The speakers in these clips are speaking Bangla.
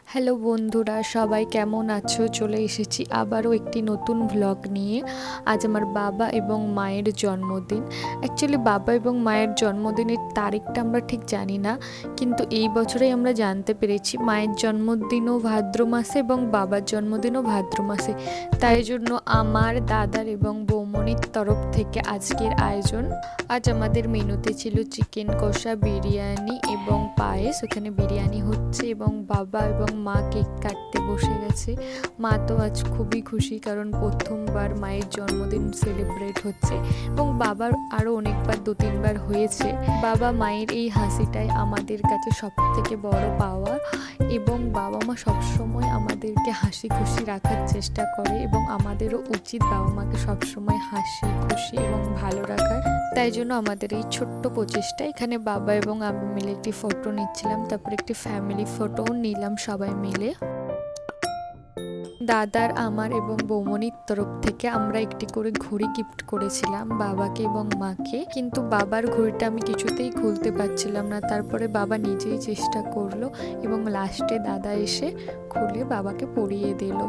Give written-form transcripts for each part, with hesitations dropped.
হ্যালো বন্ধুরা, সবাই কেমন আছো? চলে এসেছি আবারও একটি নতুন ভ্লগ নিয়ে। আজ আমার বাবা এবং মায়ের জন্মদিন। অ্যাকচুয়ালি বাবা এবং মায়ের জন্মদিনের তারিখটা আমরা ঠিক জানি না, কিন্তু এই বছরেই আমরা জানতে পেরেছি মায়ের জন্মদিনও ভাদ্র মাসে এবং বাবার জন্মদিনও ভাদ্র মাসে। তাই জন্য আমার দাদার এবং বৌমনির তরফ থেকে আজকের আয়োজন। আজ আমাদের মেনুতে ছিল চিকেন কষা, বিরিয়ানি এবং পায়েস। ওখানে বিরিয়ানি হচ্ছে এবং বাবা এবং মা কেক কাটতে বসে গেছে। মা তো আজ খুবই খুশি, কারণ প্রথমবার মায়ের জন্মদিন সেলিব্রেট হচ্ছে এবং বাবার আরও অনেকবার 2-3বার হয়েছে। বাবা মায়ের এই হাসিটাই আমাদের কাছে সব থেকে বড় পাওয়া, এবং বাবা মা সবসময় আমাদেরকে হাসি খুশি রাখার চেষ্টা করে এবং আমাদেরও উচিত বাবা মাকে সবসময় হাসি খুশি এবং ভালো রাখার। তাই জন্য আমাদের এই ছোট্ট প্রচেষ্টা। এখানে বাবা এবং আমি মিলে একটি ফটো নিচ্ছিলাম, তারপর একটি ফ্যামিলি ফটোও নিলাম সবাই মিলে। দাদার, আমার এবং বৌমনির তরফ থেকে আমরা একটি করে ঘড়ি গিফট করেছিলাম বাবাকে এবং মাকে, কিন্তু বাবার ঘড়িটা আমি কিছুতেই খুলতে পারছিলাম না। তারপরে বাবা নিজেই চেষ্টা করলো এবং লাস্টে দাদা এসে খুলে বাবাকে পরিয়ে দিল।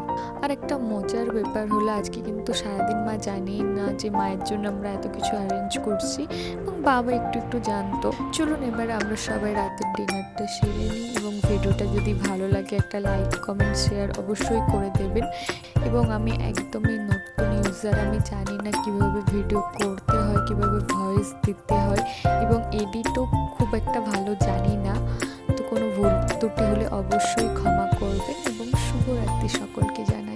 আর একটা মজার ব্যাপার হলো, আজকে কিন্তু সারাদিন মা জানেই না যে মায়ের জন্য আমরা এত কিছু অ্যারেঞ্জ করছি, এবং বাবা একটু একটু জানতো। চলুন এবার আমরা সবাই রাতের ডিনারটা সেরে নিই, এবং ভিডিওটা যদি ভালো লাগে একটা লাইক কমেন্ট শেয়ার অবশ্যই করে দেবেন। এবং আমি একদমই নতুন ইউজার, আমি জানি না কিভাবে ভিডিও করতে হয়, কিভাবে ভয়েস দিতে হয়, এবং এডিটও খুব একটা ভালো জানি না। তো কোনো ভুল ত্রুটি হলে অবশ্যই ক্ষমা করবেন, এবং শুভরাত্রি সকলকে জানাই।